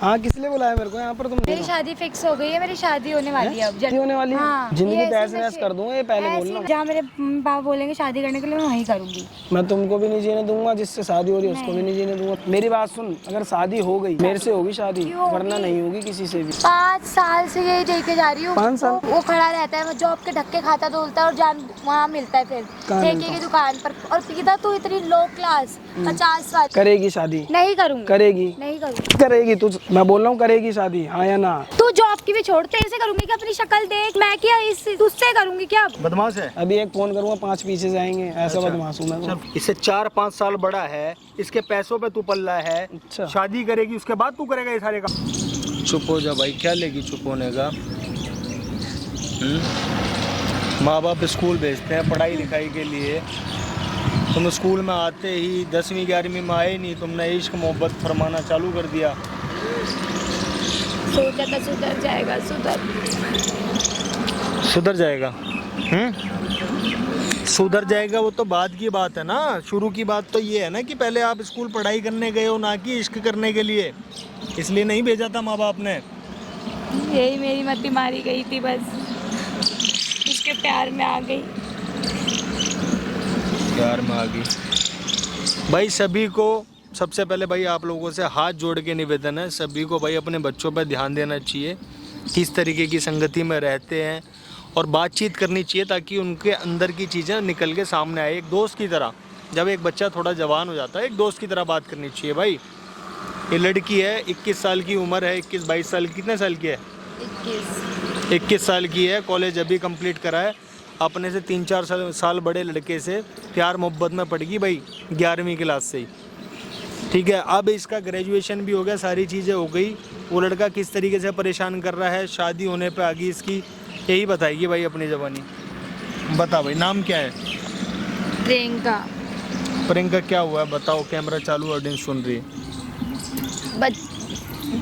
हाँ, किस लिए बुलाया मेरे को यहाँ पर? तुम मेरी शादी फिक्स हो गई है, मेरी शादी होने वाली है अब। शादी होने वाली है? हाँ, जिंदगी ये तहस ऐसे नहस कर दूंगा, ये पहले बोलना। जहाँ मेरे पापा बोलेंगे शादी करने के लिए, मैं वहीं करूंगी। मैं तुमको भी नहीं जीने दूंगा, जिससे शादी हो रही है उसको भी नहीं जीने दूंगा। मेरी बात सुन, अगर शादी हो गई मेरे से होगी शादी, वरना नहीं होगी किसी से भी। 5 साल से यही लेके जा रही हूँ। 5 साल? वो खड़ा रहता है, जॉब के धक्के खाता डोलता है और जान वहाँ मिलता है फिर ठेके की दुकान पर। और सीधा तू इतनी लो क्लास 50 साल। करेगी शादी? नहीं करूंगी। करेगी? नहीं करूंगी। करेगी तू? मैं बोल रहा हूँ करेगी शादी, हाँ या ना? तू जॉब की भी छोड़, तेरे से करूंगी क्या? अपनी शक्ल देख, मैं क्या तुझसे करूंगी क्या? बदमाश है। अभी एक फोन करूंगा 5 पीछे जाएंगे, ऐसा बदमाश हूँ मैं। इससे 4-5 साल बड़ा है, इसके पैसों पे तू पल्ला है। अच्छा। शादी करेगी उसके बाद तू करेगा ये सारे काम। चुप हो जा भाई, क्या लेगी चुप होने का? माँ बाप स्कूल भेजते हैं पढ़ाई लिखाई के लिए, तुम स्कूल में आते ही 10वीं 11वीं में आए नहीं, तुमने इश्क मोहब्बत फरमाना चालू कर दिया। सोचा था सुधर जाएगा, सुधर जाएगा? सुधर जाएगा वो तो बाद की बात है ना। शुरू की बात तो ये है ना कि पहले आप स्कूल पढ़ाई करने गए हो, ना कि इश्क करने के लिए। इसलिए नहीं भेजा था माँ बाप ने। यही मेरी मती मारी गई थी, बस उसके प्यार में आ गई। प्यार में आ गई भाई। सभी को सबसे पहले भाई आप लोगों से हाथ जोड़ के निवेदन है, सभी को भाई अपने बच्चों पर ध्यान देना चाहिए, किस तरीके की संगति में रहते हैं, और बातचीत करनी चाहिए ताकि उनके अंदर की चीज़ें निकल के सामने आए। एक दोस्त की तरह, जब एक बच्चा थोड़ा जवान हो जाता है, एक दोस्त की तरह बात करनी चाहिए भाई। ये लड़की है, 21 साल की उम्र है, 21-22 साल, कितने साल की है? 21 साल की है, कॉलेज अभी कंप्लीट करा है। अपने से 3-4 साल बड़े लड़के से प्यार मोहब्बत में पड़ गई भाई 11वीं क्लास से ही, ठीक है। अब इसका ग्रेजुएशन भी हो गया, सारी चीज़ें हो गई। वो लड़का किस तरीके से परेशान कर रहा है, शादी होने पे आ गई इसकी, यही बताएगी भाई अपनी ज़बानी। बता भाई, नाम क्या है? प्रियंका। प्रियंका, क्या हुआ है बताओ, कैमरा चालू, ऑडियंस सुन रही है।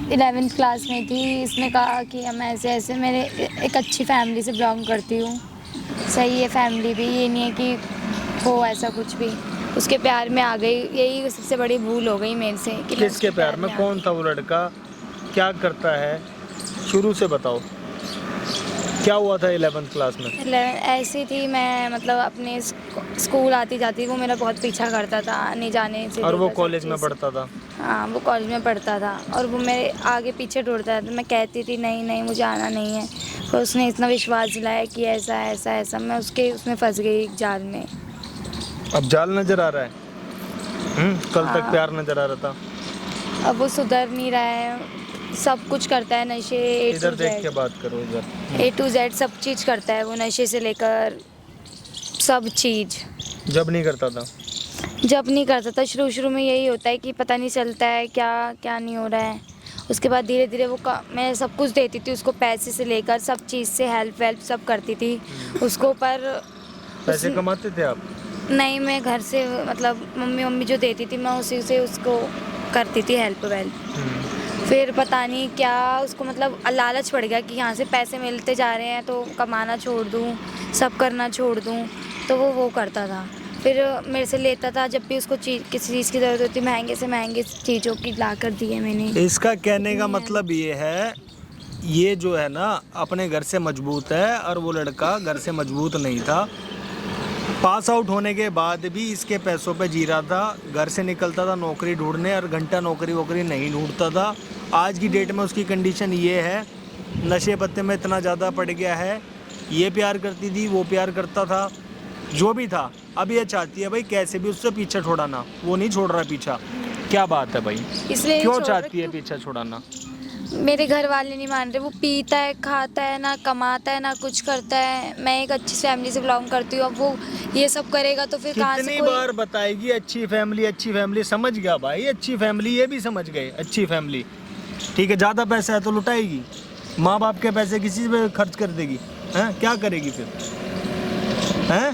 11th क्लास में थी, इसने कहा कि हम ऐसे ऐसे, मेरे एक अच्छी फैमिली से बिलोंग करती हूँ, सही है फैमिली भी, ये नहीं है कि हो ऐसा कुछ भी। उसके प्यार में आ गई, यही सबसे बड़ी भूल हो गई मेरे से कि किसके प्यार में? कौन था वो लड़का, क्या करता है, शुरू से बताओ। क्या हुआ था 11th क्लास में? ऐसी थी, मैं मतलब अपने स्कूल आती जाती, वो मेरा बहुत पीछा करता था आने जाने से। और वो कॉलेज में पढ़ता था? हाँ, वो कॉलेज में पढ़ता था और वो मेरे आगे पीछे ढूंढता था। मैं कहती थी नहीं नहीं मुझे आना नहीं है, तो उसने इतना विश्वास दिलाया कि ऐसा ऐसा ऐसा, मैं उसमें फंस गई एक जाल में। अब जाल नजर आ रहा है? कल तक हाँ। प्यार नजर आ रहा था। अब वो सुधर नहीं रहा है, सब कुछ करता है, नशे इधर देख के बात करो, इधर A to Z सब चीज़ करता है वो, नशे से लेकर सब चीज़। जब नहीं करता था? जब नहीं करता था, शुरू में यही होता है कि पता नहीं चलता है क्या क्या नहीं हो रहा है। उसके बाद धीरे धीरे मैं सब कुछ देती थी उसको, पैसे से लेकर सब चीज़ से हेल्प सब करती थी उसको। पर पैसे कमाते थे आप? नहीं, मैं घर से मतलब मम्मी जो देती थी मैं उसी से उसको करती थी हेल्प फिर पता नहीं क्या उसको मतलब लालच पड़ गया कि यहाँ से पैसे मिलते जा रहे हैं तो कमाना छोड़ दूँ, सब करना छोड़ दूँ, तो वो करता था। फिर मेरे से लेता था, जब भी उसको किसी चीज़ की ज़रूरत होती, महंगे से महंगे चीज़ों की ला कर दी है मैंने। इसका कहने का मतलब ये है, ये जो है ना अपने घर से मजबूत है और वो लड़का घर से मजबूत नहीं था। पास आउट होने के बाद भी इसके पैसों पे जी रहा था, घर से निकलता था नौकरी ढूंढने और घंटा नौकरी वोकरी नहीं ढूंढता था। आज की डेट में उसकी कंडीशन ये है, नशे पत्ते में इतना ज़्यादा पड़ गया है। ये प्यार करती थी, वो प्यार करता था, जो भी था। अब ये चाहती है भाई कैसे भी उससे पीछा छुड़ाना, वो नहीं छोड़ रहा पीछा। क्या बात है भाई, इसलिए क्यों चाहती है पीछा छुड़ाना? मेरे घर वाले नहीं मान रहे, वो पीता है, खाता है, ना कमाता है, ना कुछ करता है। मैं एक अच्छी फैमिली से बिलोंग करती हूँ, अब वो ये सब करेगा तो फिर कहाँ से कितनी बार बताएगी अच्छी फैमिली, समझ गया भाई, अच्छी फैमिली, ये भी समझ गए अच्छी फैमिली, ठीक है। ज़्यादा पैसा है तो लुटाएगी, माँ बाप के पैसे किसी पे खर्च कर देगी, हैं? क्या करेगी फिर, हैं?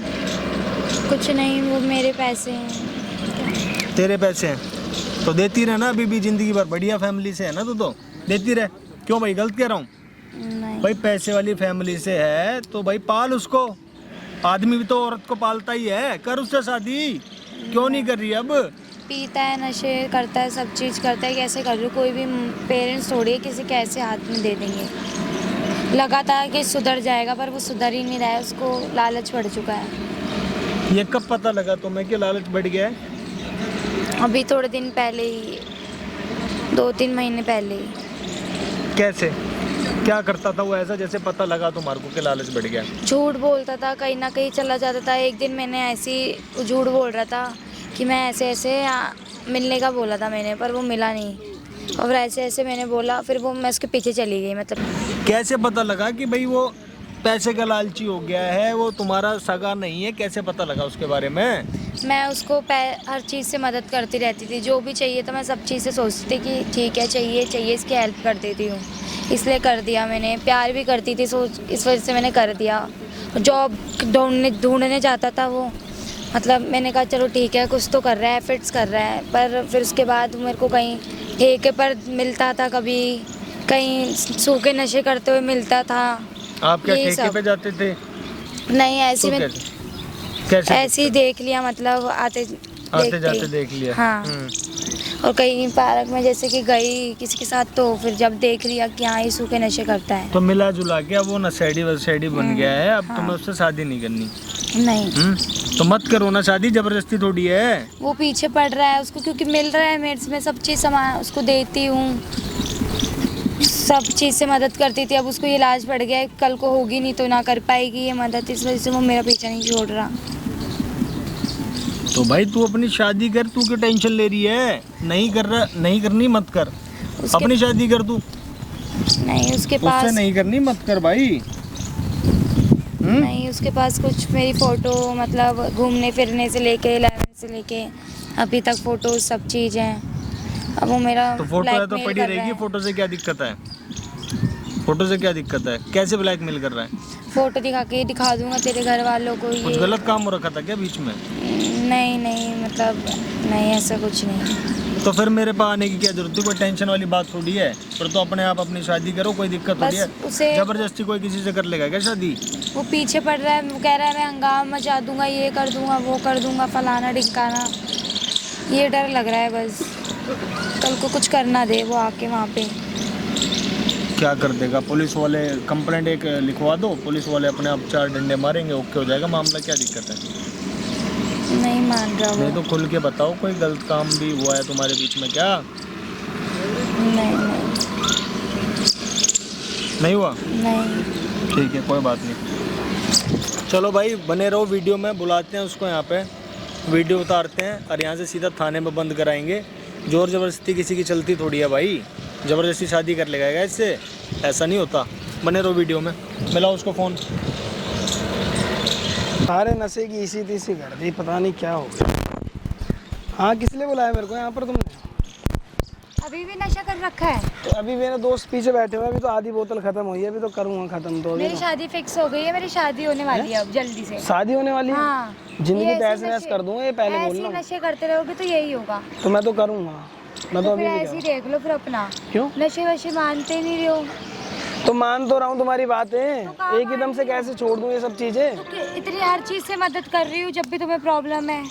कुछ नहीं, वो मेरे पैसे हैं। तेरे पैसे हैं तो देती रहे ना, अभी भी जिंदगी भर, बढ़िया फैमिली से है ना तू, तो देती रहे। क्यों भाई, गलत कह रहा हूँ? नहीं भाई पैसे वाली फैमिली से है तो भाई पाल उसको, आदमी भी तो औरत को पालता ही है, कर उससे शादी। क्यों नहीं कर रही अब? पीता है, नशे करता है, सब चीज़ करता है, कैसे कर लूँ? कोई भी पेरेंट्स थोड़ी है किसी के ऐसे हाथ में दे देंगे। लगा था कि सुधर जाएगा पर वो सुधर ही नहीं रहा है, उसको लालच बढ़ चुका है। ये कब पता लगा तुम्हें कि लालच बढ़ गया है? अभी थोड़े दिन पहले ही, 2-3 महीने पहले ही। कैसे, क्या करता था वो ऐसा जैसे पता लगा तुम्हारे को कि लालच बढ़ गया? झूठ बोलता था, कहीं ना कहीं चला जाता था। एक दिन मैंने ऐसी झूठ बोल रहा था कि मैं ऐसे ऐसे मिलने का बोला था मैंने, पर वो मिला नहीं। और ऐसे ऐसे मैंने बोला, फिर वो मैं उसके पीछे चली गई। मतलब कैसे पता लगा कि भाई वो पैसे का लालची हो गया है, वो तुम्हारा सगा नहीं है? कैसे पता लगा उसके बारे में? मैं उसको हर चीज़ से मदद करती रहती थी, जो भी चाहिए था मैं सब चीज़ से सोचती थी कि ठीक है, चाहिए इसकी हेल्प कर देती हूँ, इसलिए कर दिया मैंने। प्यार भी करती थी, सोच इस वजह से मैंने कर दिया। जॉब ढूंढने जाता था वो, मतलब मैंने कहा चलो ठीक है, कुछ तो कर रहा है, एफर्ट्स कर रहा है। पर फिर उसके बाद मेरे को कहीं ठेके पर मिलता था, कभी कहीं सूखे नशे करते हुए मिलता था। आप क्या यही ठेके सब। पे जाते थे? नहीं, ऐसे तो में कैसे ऐसे ही देख लिया, मतलब आते जाते देख लिया। हाँ। और कहीं पार्क में जैसे कि गई किसी के साथ, तो फिर जब देख लिया कि हाँ ये सूखे नशे करता है। तो मिला जुला के अब वो नशेड़ी वशेड़ी बन गया है, अब हाँ। तुम्हें उससे शादी नहीं करनी? नहीं, तो मत करो ना शादी, जबरदस्ती थोड़ी है। वो पीछे पड़ रहा है उसको, क्योंकि मिल रहा है मेरे से, मैं सब चीज़ सामान उसको देती हूँ, सब चीज़ से मदद करती थी। अब उसको ये लाज पड़ गया है, कल को होगी नहीं तो ना कर पाएगी ये मदद, इस वजह से वो मेरा पीछा नहीं छोड़ रहा। तो भाई तू अपनी शादी कर, तू क्यों टेंशन ले रही है? नहीं कर रहा, नहीं करनी मत कर, अपनी शादी कर तू। नहीं, उसके उससे पास नहीं करनी मत कर भाई। नहीं, उसके पास कुछ मेरी फ़ोटो, मतलब घूमने फिरने से लेके 11 से लेके अभी तक फ़ोटो सब चीज़ हैं। अब वो मेरा तो फोटो है तो ब्लैकमेल पड़ी कर रहेगी, रहा है। फोटो से क्या दिक्कत है? फोटो से क्या दिक्कत है? कैसे ब्लैकमेल कर रहा है? फ़ोटो दिखा दूंगा तेरे घर वालों को कुछ ये। गलत काम हो रखा था क्या बीच में? नहीं, मतलब नहीं, ऐसा कुछ नहीं। तो फिर मेरे पास आने की क्या जरूरत थी? कोई टेंशन वाली बात थोड़ी है। फिर तो अपने आप अपनी शादी करो, कोई दिक्कत थोड़ी है। बस उसे जबरदस्ती कोई किसी से कर लेगा क्या शादी? वो पीछे पड़ रहा है, वो कह रहा है मैं हंगामा मचा दूंगा, ये कर दूंगा, वो कर दूंगा, फलाना ढिमकाना। ये डर लग रहा है बस, कल को कुछ करना दे वो आके वहाँ पे। क्या कर देगा? पुलिस वाले कंप्लेंट एक लिखवा दो, पुलिस वाले अपने आप 4 डंडे मारेंगे, ओके हो जाएगा मामला। क्या दिक्कत है? नहीं मान रहा वो। नहीं तो खुल के बताओ, कोई गलत काम भी हुआ है तुम्हारे बीच में क्या? नहीं नहीं हुआ? नहीं। ठीक है, कोई बात नहीं। चलो भाई बने रहो वीडियो में, बुलाते हैं उसको यहाँ पे, वीडियो उतारते हैं और यहाँ से सीधा थाने में बंद कराएंगे। जोर ज़बरदस्ती किसी की चलती थोड़ी है भाई, ज़बरदस्ती शादी कर लेगा क्या इससे? ऐसा नहीं होता। बने रहो वीडियो में, मिलाओ उसको फ़ोन। सारे नशे की इसी तीसी कर दी, पता नहीं क्या हो गया। हाँ, किस लिए बुलाया मेरे को यहाँ पर तुमने? अभी भी नशा कर रखा है? तो अभी मेरे दोस्त पीछे बैठे हुए, अभी तो आधी बोतल खत्म हुई है, अभी तो करूँगा खत्म। तो अभी मेरी शादी फिक्स हो गई है, मेरी शादी होने वाली है अब जल्दी से। शादी होने वाली है? हाँ। जिंदगी ये तहस ऐसे नहस नशे- कर दूंगा, ये पहले बोल ऐसे रहा हूँ। नशे करते रहोगे तो यही होगा। तो मैं तो करूँगा, मैं तो तो अभी फिर भी ऐसे ही करूँगा। देख लो फिर अपना। क्यों? नशे वशे मानते नहीं रहो तो मान तो रहा हूँ तुम्हारी बातें, कहाँ एक ही दम से कैसे छोड़ दूँ ये सब चीज़ें? तो इतनी हर चीज़ से मदद कर रही हूँ जब भी तुम्हें प्रॉब्लम है।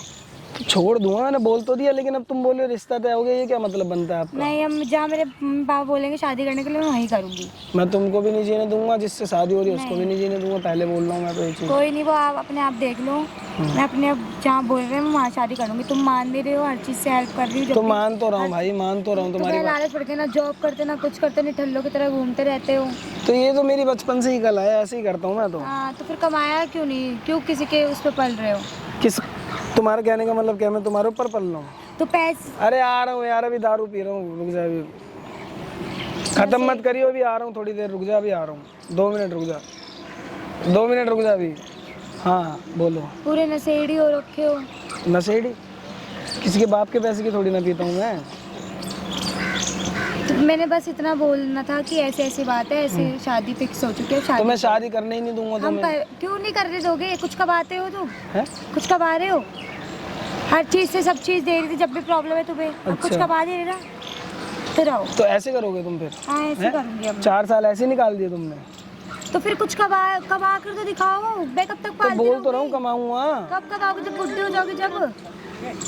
तो छोड़ दूंगा, मैंने बोल तो दिया, लेकिन अब तुम बोल रहे हो रिश्ता तय हो गया, ये क्या मतलब बनता है आपका? नहीं, हम जहाँ मेरे पापा बोलेंगे शादी करने के लिए मैं वहीं करूँगी। मैं तुमको भी नहीं जीने दूंगा, जिससे शादी हो रही है उसको भी नहीं जीने दूंगा, पहले बोल रहा हूँ मैं तो ये चीज़। कोई नहीं, वो आप अपने आप देख लो। मैं अपने आप जहाँ बोल रहे हैं मैं वहाँ शादी करूँगी। तुम मान नहीं रहे हो, हर चीज़ से हेल्प कर रही हो। तो मान तो रहा हूँ भाई, मान तो रहा हूँ तुम्हारी तुम्हें बात। लालच पड़ के ना जॉब करते ना कुछ करते, नहीं ठल्लों की तरह घूमते रहते हो। तो ये तो मेरी बचपन से ही कला है, ऐसे ही करता हूँ मैं तो। हाँ, तो फिर कमाया क्यों नहीं? क्यों किसी के उस पर पल रहे हो? किस, तुम्हारे कहने का मतलब क्या मैं तुम्हारे ऊपर पल रहा हूँ? तो पैसे अरे आ रहा हूँ यार, अभी दारू पी रहा हूँ, रुक जा अभी। खत्म मत करियो, अभी आ रहा हूँ, थोड़ी देर रुक जा, अभी आ रहा हूँ, 2 मिनट रुक जा, 2 मिनट रुक जा अभी। हाँ बोलो। पूरे नशेड़ी हो रखे हो। नशेड़ी? किसी के बाप के पैसे की थोड़ी ना पीता हूँ मैं। तो मैंने बस इतना बोलना था कि ऐसी ऐसी बात है, ऐसे शादी फिक्स हो चुकी है। तो शादी मैं शादी करने ही नहीं दूंगा तुम्हें। क्यों नहीं करने दोगे? कुछ कमाते हो तुम? हैं? कुछ कमा रहे हो? हर चीज से सब चीज दे रही थी जब भी प्रॉब्लम है तुम्हें। अब कुछ अच्छा। कमा दे रहा तो रहो। तो ऐसे करोगे तुम फिर? हाँ, ऐसे हैं? करूंगी अब। 4 साल ऐसे निकाल दिए तुमने। तो फिर कुछ कमा कर तो दिखाओ। मैं कब तक तो पालती बोल तो रहा हूँ रहूंगी? कमाऊंगा। कब कमाओगे? जब बुढ़े हो जाओगे जब?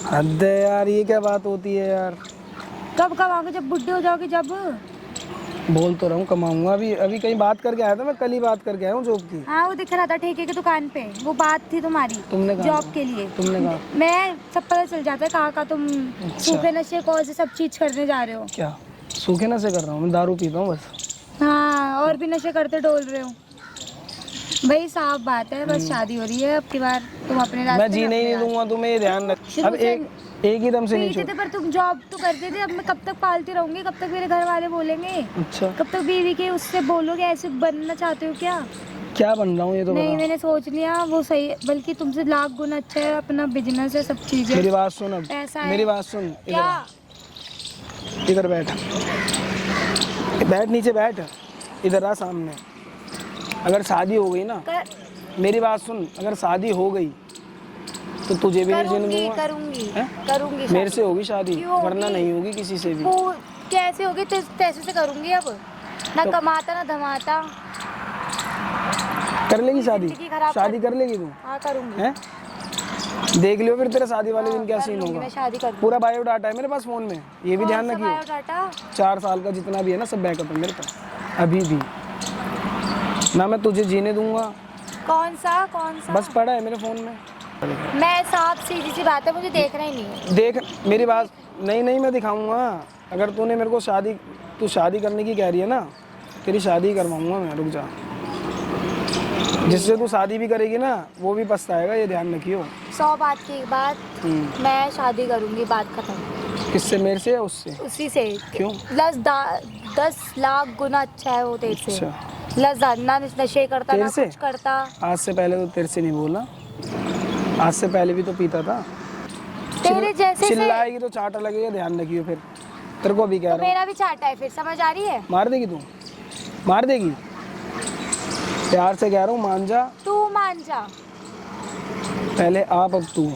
हद है यार, ये क्या बात होती है यार। कब कमाओगे? जब बुढ़े हो जाओगे जब। बोल तो रहा हूँ कमाऊंगा। अभी अभी कहीं बात करके आया था मैं, कल ही बात करके आया हूँ जॉब की। हाँ वो दिख रहा था ठेके की दुकान पे, वो बात थी तुम्हारी तुमने कहा जॉब था? के लिए। तुमने कहा मैं सब पता चल जाता है कहाँ का तुम सूखे नशे कौन से सब चीज करने जा रहे हो। क्या सूखे नशे कर रहा हूँ? मैं दारू पीता हूँ बस। हाँ और भी नशे करते डोल रहे हो। भाई साफ बात है, बस शादी हो रही है, अब की बार तुम अपने रास्ते मैं जीने ही नहीं दूंगा तुम्हें, ये ध्यान रख। शुरू अब से एक ही दम से नहीं पीते छोड़। थे पर तुम जॉब तो करते थे, अब मैं कब तक पालती रहूंगी? कब तक मेरे घर वाले बोलेंगे? अच्छा कब तक बीवी के उससे बोलोगे? ऐसे बनना चाहते हो क्या? क्या बन रहा हूँ ये तो नहीं बता। मैंने सोच लिया वो सही है, बल्कि तुमसे लाख गुना अच्छा है, अपना बिजनेस है, सब चीजें। मेरी बात सुन, अब पैसा है। मेरी बात सुन। क्या? इधर बैठ, बैठ नीचे बैठ, इधर आ सामने। अगर शादी हो गई ना, मेरी बात सुन, अगर शादी हो गई तो तुझे भी नहीं जीने करूंगी दूंगा। करूंगी हैं? करूंगी मेरे से होगी शादी, क्यों वरना होगी? नहीं होगी किसी से भी। वो कैसे होगी? पैसे से करूंगी अब, ना तो- कमाता ना धमाता। कर लेगी शादी? जिंदगी खराब शादी कर लेगी तू? हाँ करूंगी। हैं? देख लियो फिर तेरा शादी वाले दिन क्या कर सीन लूंगी, होगा। मैं शादी कर लूंगी। पूरा बायोडाटा है मेरे पास फोन में, ये भी ध्यान कौन सा रखियो। बायोडाटा? 4 साल का जितना भी है ना, सब बैकअप है मेरे पास अभी भी। ना मैं तुझे जीने दूंगा, कौन सा कौन सा? बस पड़ा है मेरे फोन में। मैं साफ सीधी सी बात है, मुझे देखना ही नहीं है। देख मेरी बात, नहीं नहीं मैं दिखाऊंगा। अगर तूने मेरे को तू शादी करने की कह रही है ना, तेरी शादी करवाऊंगा मैं, रुक जा। जिससे तू शादी भी करेगी ना, वो भी पछताएगा, ये ध्यान रखियो। 100 बात की एक बात, मैं शादी करूंगी, बात खत्म। किससे? मेरे से या उससे? उसी से। क्यों? 10 लाख गुना अच्छा है वो तेरे से। अच्छा। ना नशे करता तेरे ना से? कुछ करता। आज से पहले तो तेरे से नहीं बोला, आज से पहले भी तो पीता था। तेरे जैसे से चिल्लाएगी तो चाटा लगेगा, ध्यान रखियो फिर। तेरे को भी कह तो रहा हूँ। मेरा भी चाटा है, फिर समझ आ रही है? मार देगी तू? मार देगी? प्यार से कह रहा हूँ, मान जा। तू मान जा। पहले आप, अब तू।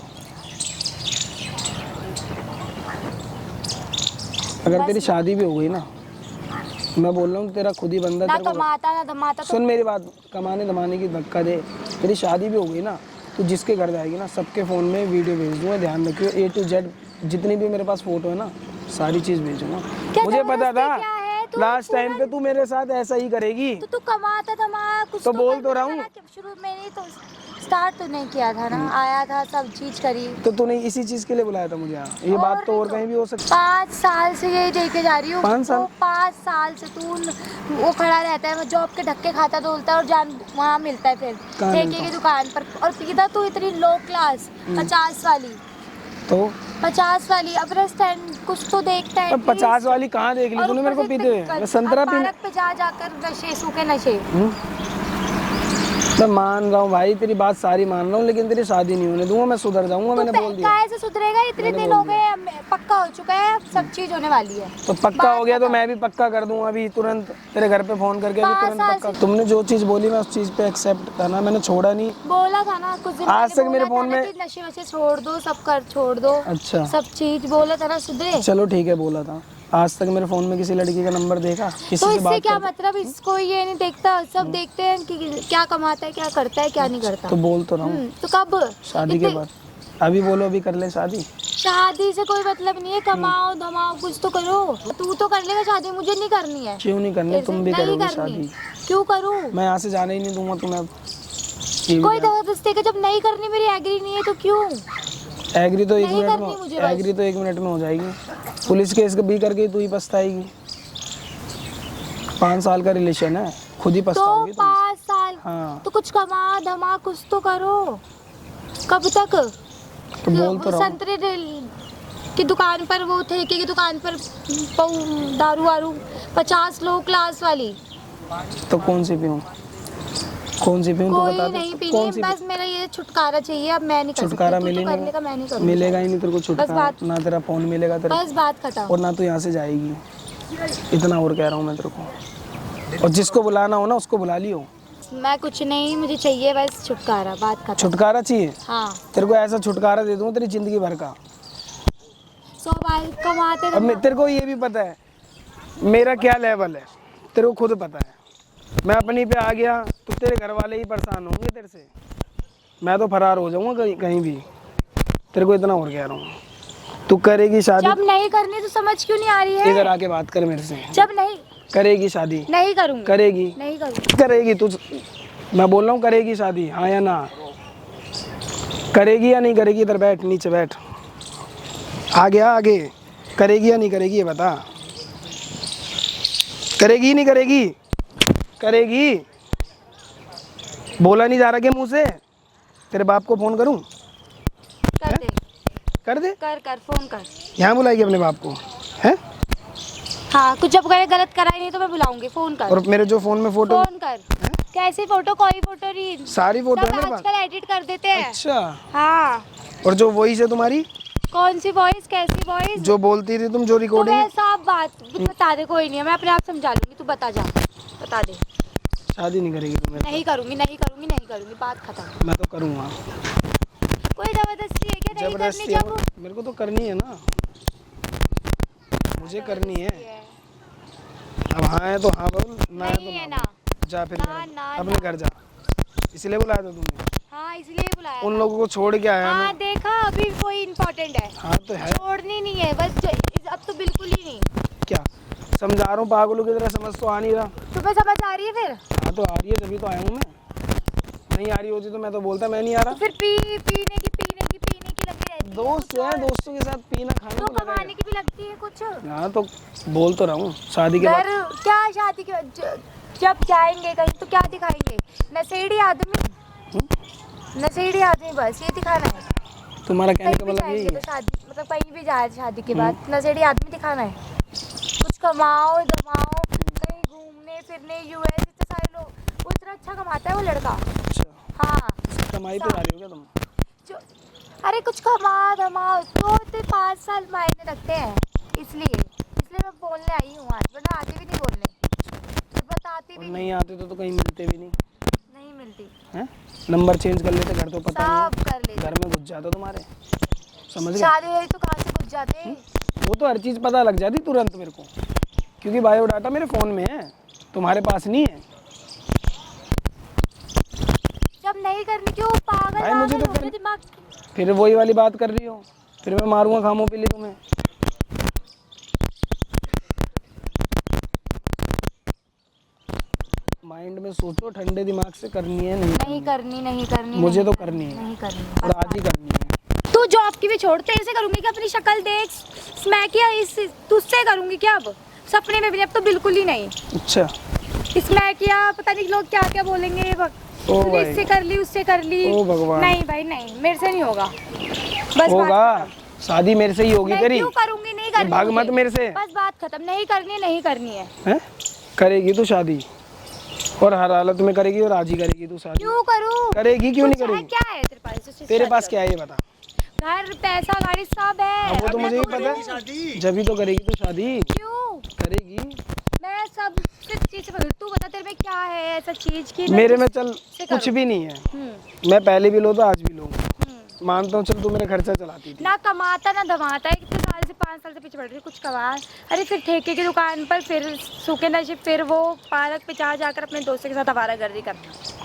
अगर तेरी शादी भी हो गई ना, मैं बोल रहा हूँ तेरा खुद ही बंदा। ना तेरे को कमाता ना धमाता तो सुन मेरी बात, कमाने धमाने की धक्का दे। तेरी शादी भी हो गई ना, तो जिसके घर जाएगी ना, सबके फ़ोन में वीडियो भेज दूंगा, ध्यान रखियो। A to Z जितनी भी मेरे पास फोटो है ना, सारी चीज़ भेजूंगा। मुझे पता था क्या है? तू लास्ट टाइम पे तू मेरे साथ ऐसा ही करेगी। तो तू कमाता धमा कुछ तो बोल तो करना रहा था हूँ। ना, कि शुरू में नहीं तो स्टार्ट तो नहीं किया था ना, आया था सब चीज करी। तो तूने इसी चीज़ के लिए बुलाया था मुझे यहाँ? ये बात तो और कहीं भी हो सकती। 5 साल से यही देखे जा रही हूँ। 5 साल? 5 साल से तू वो खड़ा रहता है, जॉब के धक्के खाता डोलता है और जान वहाँ मिलता है फिर कहाँ ठेके मिलता? की दुकान पर। और पीता तू इतनी लो क्लास 50 वाली, तो 50 वाली। अब स्टैंड कुछ तो देखता है। अब 50 वाली कहाँ देख ली तूने मेरे को पीते हुए? मैं संतरा पी, पार्क पे जा जाकर नशे सूखे नशे। मैं मान रहा हूँ भाई, तेरी बात सारी मान रहा हूँ, लेकिन तेरी शादी नहीं होने दूंगा। मैं सुधर जाऊंगा, मैंने बोल दिया। काहे से सुधरेगा? इतने दिन हो गए, पक्का हो चुका है, सब चीज होने वाली है। तो पक्का हो गया तो मैं भी पक्का कर दूंगा अभी तुरंत, तेरे घर पे फोन करके अभी 5 तुरंत साल पक्का। से- तुमने जो चीज़ बोली मैं उस चीज़ पे एक्सेप्ट करना, मैंने छोड़ा नहीं। बोला था ना कुछ दिन आज पहले, तक मेरे बोला फोन था ना में- कि नशे वशे छोड़ दो, सब कर छोड़ दो। अच्छा सब चीज बोला था ना, सुधरे। चलो ठीक है, बोला था। आज तक मेरे फोन में किसी लड़की का नंबर देखा? किसी तो से इससे बात क्या करता? मतलब? इसको ये नहीं देखता, सब देखते हैं कि क्या कमाता है, क्या करता है, क्या नहीं करता। तो बोल तो रहा हूँ, तो कब? शादी के बाद। अभी बोलो, अभी कर ले शादी। शादी से कोई मतलब नहीं है, कमाओ धमाओ कुछ तो करो। तू तो कर लेगा शादी, मुझे नहीं करनी है। क्यों नहीं करनी? तुम भी नहीं करोगे करनी। शादी? क्यों करूँ? मैं यहाँ से जाने ही नहीं दूंगा तुम्हें अब। ये भी कोई ध्यान- जबरदस्ती का जब नहीं करनी, मेरी एग्री नहीं है तो क्यों? एग्री तो 1 नहीं मिनट करनी मुझे में, बस। एग्री तो 1 मिनट में हो जाएगी। पुलिस केस भी करके तू ही पछताएगी। 5 साल का रिलेशन है, खुद ही तो पछताओगी तुम। 5 साल हाँ तो कुछ कमा धमा कुछ तो करो। कब तक? तो बोल तो रहा हूँ। संतरे की दुकान पर, वो ठेके की दुकान पर दारू वारू 50 लो क्लास वाली। तो कौन सी पीऊँ? कौन सी पीऊँ? तो कोई बता दे नहीं पीनी, कौन सी बस मेरा ये छुटकारा चाहिए। अब मैं नहीं कर सकती, छुटकारा तू तो मिलेगा? कर लेगा, मैं नहीं करूँगी। मिलेगा ही नहीं तेरे को छुटकारा, बात- ना तेरा फोन मिलेगा तेरे बस बात खत्म। और ना तू यहाँ से जाएगी। इतना और कह रहा हूँ मैं तेरे को। और जिसको बुलाना हो ना उसको बुला लियो। मैं कुछ नहीं, मुझे चाहिए बस छुटकारा, बात खत्म। छुटकारा चाहिए? हाँ, तेरे को ऐसा छुटकारा दे दूँगा तेरी जिंदगी भर का। 100 बार कमाते अब तेरे को ये भी पता है मेरा क्या लेवल है, तेरे को खुद पता है। मैं अपनी पे आ गया तो तेरे घर वाले ही परेशान होंगे तेरे से। मैं तो फरार हो जाऊंगा कहीं कहीं भी। तेरे को इतना और कह रहा हूँ, तू करेगी शादी? जब नहीं करनी तो समझ क्यों नहीं आ रही है? इधर आके बात कर मेरे से। जब नहीं करेगी शादी? नहीं करूँगी। करेगी? नहीं करूँगी। करेगी तू? मैं बोल रहा हूँ करेगी शादी, हाँ या ना? करेगी या नहीं करेगी? इधर बैठ, नीचे बैठ, आ गया आगे। करेगी या नहीं करेगी ये बता। करेगी नहीं करेगी? करेगी? बोला नहीं जा रहा क्या मुंह से? तेरे बाप को फोन करूं? कर दे, कर दे? कर फोन कर। यहाँ बुलाएगी अपने बाप को? हैं? हाँ, कुछ जब करे गलत करा ही नहीं तो मैं बुलाऊंगी। फोन कर। और मेरे जो फोन में फोटो? फोन कर। कैसी फोटो? कोई फोटो नहीं, सारी फोटो है सब मेरे पास। आजकल एडिट कर देते हैं। अच्छा। हाँ। और जो वॉइस है तुम्हारी? कौन सी वॉइस? कैसी वॉइस? जो बोलती थी तुम, जो तो रिकॉर्डिंग? मैं सब बात बता दे, कोई नहीं है, मैं अपने आप समझा लूंगी, तू बता जा, बता दे। शादी नहीं करेगी तुम? नहीं करूंगी, नहीं करूंगी, नहीं करूंगी, बात खत्म। मैं तो करूँगा। कोई जबरदस्ती है क्या? नहीं करनी जबरदस्ती जब मेरे को तो करनी है ना, मुझे करनी है। अब हाँ है तो हाँ बोल, ना है तो नहीं है ना ना। बोल। जा फिर ना, घर, ना, अपने ना। घर जा। इसलिए बुलाया था तुमने? हाँ, इसलिए बुलाया उन था। लोगों को छोड़ के आया हाँ मैं। देखा, अभी कोई इम्पोर्टेंट है। हाँ तो है। छोड़नी नहीं है बस, अब तो बिल्कुल ही नहीं। क्या समझा रहा हूँ पागलों की तरह, समझ तो आ नहीं रहा। तुम्हें समझ आ रही है फिर? हाँ तो आ रही है, तभी तो आया हूँ मैं। नहीं आ रही होती तो मैं तो बोलता मैं नहीं आ तो रहा। फिर पीने की लगी रहती है। दोस्त है, दोस्तों के साथ पीना खाना तो तो लगेगा। कमाने की भी लगती है कुछ। हाँ तो बोल तो रहा हूँ, शादी के बाद। घर क्या शादी के बाद? जब जाएंगे कहीं तो क्या दिखाएंगे? नशेड़ी आदमी, नशेड़ी आदमी, बस ये दिखाना है। तुम्हारा कहने कहीं का भी मतलब यही जाएंगे है? तो शादी, मतलब कहीं भी जाए शादी के बाद नशेड़ी आदमी दिखाना है। कुछ कमाओ दमाओ, कहीं घूमने फिरने, यूएस, इतने सारे लोग, वो इतना अच्छा कमाता है वो लड़का। अच्छा, हाँ। कमाई पे जा रही हो क्या तुम? जो अरे कुछ कमा धमाओ तो 5 साल मायने रखते हैं, इसलिए मैं बोलने आई हूँ आज, वरना आती भी नहीं बोलने, तो बताती भी नहीं आते तो कहीं मिलते भी नहीं नहीं मिलती। हैं? नंबर चेंज कर लेते, घर तो पता नहीं सब कर है, ले। घर में घुस जाता तुम्हारे, समझ गए? शादी हुई तो कहाँ से घुस जाते? वो तो हर चीज़ पता लग जाती तुरंत मेरे को, क्योंकि बायोडाटा मेरे फ़ोन में है, तुम्हारे पास नहीं है। जब नहीं करनी क्यों? पागल भाई मुझे पागल तो हो गए दिमाग। फिर वही वाली बात कर रही हो, फिर मैं मारूंगा खामों पे लिए तुम्हें। माइंड में सोचो, ठंडे दिमाग से करनी है नहीं करनी मुझे तो करनी है, नहीं करनी। और आज ही करनी है। तू जॉब की भी छोड़, तेरे से करूंगी क्या? अपनी शक्ल देख, मैं क्या इस तुझसे करूंगी क्या? अब सपने में भी नहीं, अब तो बिल्कुल ही नहीं। अच्छा, इसमें क्या पता नहीं लोग क्या क्या बोलेंगे। ओ तूने भाई, इससे कर ली, उससे कर ली। ओ भगवान। नहीं भाई नहीं, मेरे से नहीं होगा। बस होगा, बात खत्म। शादी मेरे से ही होगी मैं तेरी। क्यों करूंगी? नहीं करनी भाग मुझे। मत मेरे से। बस बात खत्म, नहीं करनी है। हैं? करेगी तू शादी, और हर हालत में करेगी, और आज ही करेगी तू शादी। क्यों करूं? करेगी क्यों नहीं कुछ है करेगी? क्या है तेरे पास जिससे तेरे शादी पास करूं? क्या है ये बता। घर पैसा गाड़ी सब है। अब वो तो मैं मुझे भी करूं? पता है, जब भी तो करेगी तो शादी क्यों? करेगी। मैं सब चीज से तू बता, तेरे में क्या है ऐसा चीज की मेरे में चल से कुछ करूं? भी नहीं है, मैं पहले भी लो तो आज भी लूंगा, मानता हूँ। चल तू मेरा खर्चा चलाती थी, ना कमाता ना धमाता, इतने साल से 5 साल से पीछे पड़ रही, कुछ कमा। अरे फिर ठेके की दुकान पर, फिर सूखे नशे, फिर वो पार्क पे जाकर अपने दोस्तों के साथ आवारागर्दी कर।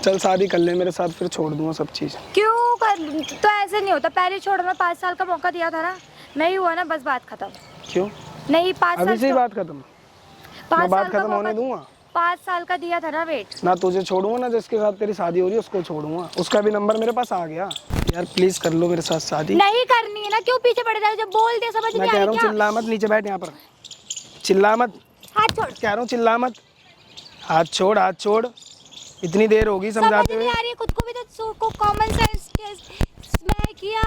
चल शादी कर ले मेरे साथ, फिर छोड़ दूंगा सब चीज़। क्यों कर? तो ऐसे नहीं होता, पहले छोड़ना, 5 साल का मौका दिया था ना, नहीं हुआ ना, बस बात खत्म। क्यों? नहीं 5 साल अभी से ही बात खत्म? 5 मैं बात साल का खत्म होने मौका, दूंगा? 5 साल का दिया था ना वेट। ना तुझे छोड़ूंगा, ना जिसके साथ तेरी शादी हो रही है उसको छोड़ूंगा, उसका भी नंबर मेरे पास आ गया। यार प्लीज कर लो मेरे साथ शादी। नहीं करनी है ना, क्यों पीछे पड़ जाओ? जब बोल दे समझ मैं नहीं कह आ रहा रही हूँ क्या? चिल्ला मत, नीचे बैठ यहाँ पर, चिल्ला मत, हाथ छोड़। कह रहा हूँ चिल्ला मत, हाथ छोड़, हाथ छोड़। इतनी देर होगी समझ समझाते नहीं हुए। आ रही है, खुद को भी तो कॉमन सेंस मैं किया,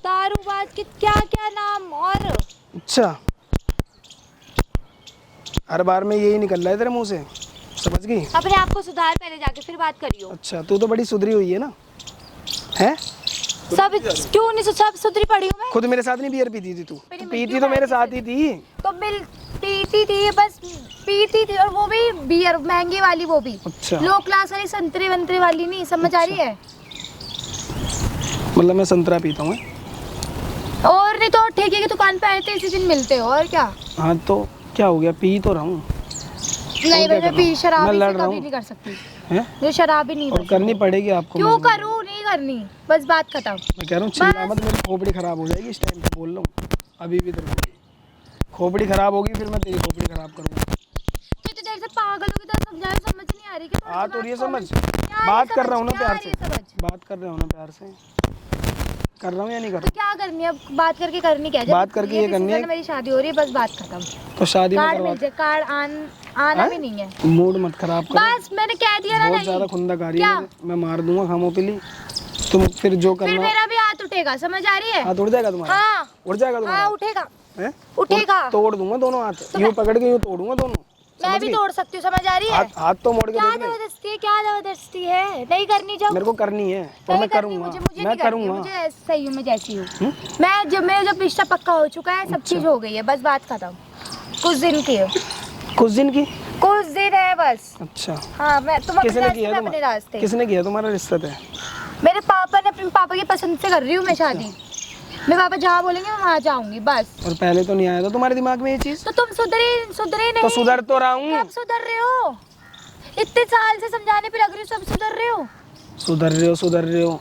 दारूबाज के क्या क्या नाम। और अच्छा, हर बार में यही निकल रहा है तेरे मुंह से, समझ गई? अपने आप को सुधार, पहले जाके फिर बात करियो। अच्छा, तू तो बड़ी सुधरी हुई है ना, है? सब क्यों नहीं, सब सुधरी पड़ी हूँ मैं। खुद मेरे साथ नहीं बियर पीती थी तू? मेरी पीती मृत्यु तो मेरे है साथ ही थी। तो बिल पीती थी, बस पीती थी, और वो भी बियर महंगी वाली, वो भी अच्छा। लो क्लास वाली, संतरे वंतरे वाली नहीं, समझ आ रही है? मतलब मैं संतरा पीता हूँ? और नहीं तो ठेके की दुकान पे आए थे, इसी दिन मिलते हो, और क्या? हाँ तो क्या हो गया, पी तो रहा हूँ। नहीं क्या मैं कर पी रहा हूँ? शराब मैं से लड़ रहा कभी हूँ। नहीं कर सकती, हैं? जो शराब ही नहीं और बचती। करनी पड़ेगी आपको क्यों मजबूरी। करूँ? नहीं करनी, बस बात खत्म। मैं कह रहा हूँ चिल्ला मत, मेरी खोपड़ी खराब हो जाएगी इस टाइम पे, बोल रहा हूँ अभी भी तेरे को। खोपड़ी खराब होगी फिर मैं तेरी खोपड़ी खराब करूँगा। तो देर से पागलों की तरह समझाया, समझ नहीं आ रही क्या? आ तो रही है समझ, बात कर रहा हूँ ना प्यार से, बात कर रहा हूँ ना प्यार से, कर रहा हूँ या नहीं कर तो रहा? क्या करनी है अब? बात करके करनी क्या है? बात करके ये करनी है, मेरी शादी हो रही है, बस बात खत्म। तो शादी में कार्ड मिल जाए, कार्ड आना भी नहीं है। मूड मत खराब कर, बस मैंने कह दिया ना, बहुत नहीं ज्यादा खुंदकारी है, मैं मार दूंगा खामोपिली। तुम फिर जो फिर करना मेरा भी हाथ उठेगा, समझ आ रही है? हाथ उड़ जाएगा तुम्हारा, हाँ उड़ जाएगा तुम्हारा, हाँ उठेगा, हैं? उठेगा। तोड़ दूंगा दोनों हाथ, यूं पकड़ के यूं तोड़ूंगा दोनों। मैं भी तोड़ सकती हूँ, समझ आ रही है? हाथ तो मोड़ के क्या देख ले। जबरदस्ती है, क्या जबरदस्ती है? नहीं करनी जो मेरे को करनी है और नहीं मैं करनी, करूंगा, मुझे मैं नहीं करनी, करूंगा। मुझे सही हूँ मैं जैसी हूँ। मैं जब मेरा जब रिश्ता पक्का हो चुका है, सब चीज हो गई है, बस बात खत्म। कुछ दिन की है, कुछ दिन की, कुछ दिन है बस। अच्छा हाँ मैं तुम अपने किसने रास्ते, किया मैं अपने रास्ते। किसने किया तुम्हारा रिश्ता है? मेरे पापा ने, अपने पापा की पसंद से कर रही हूँ मैं शादी। मेरे पापा जहाँ बोलेंगे मैं वहाँ जाऊंगी बस। और पहले तो नहीं आया था तुम्हारे दिमाग में ये चीज? तो तुम सुधरे नहीं? तो सुधर तो रहा हूँ। कब सुधर रहे हो? इतने साल से समझाने पे लग रही हो, सब सुधर रहे हो? सुधर रहे हो।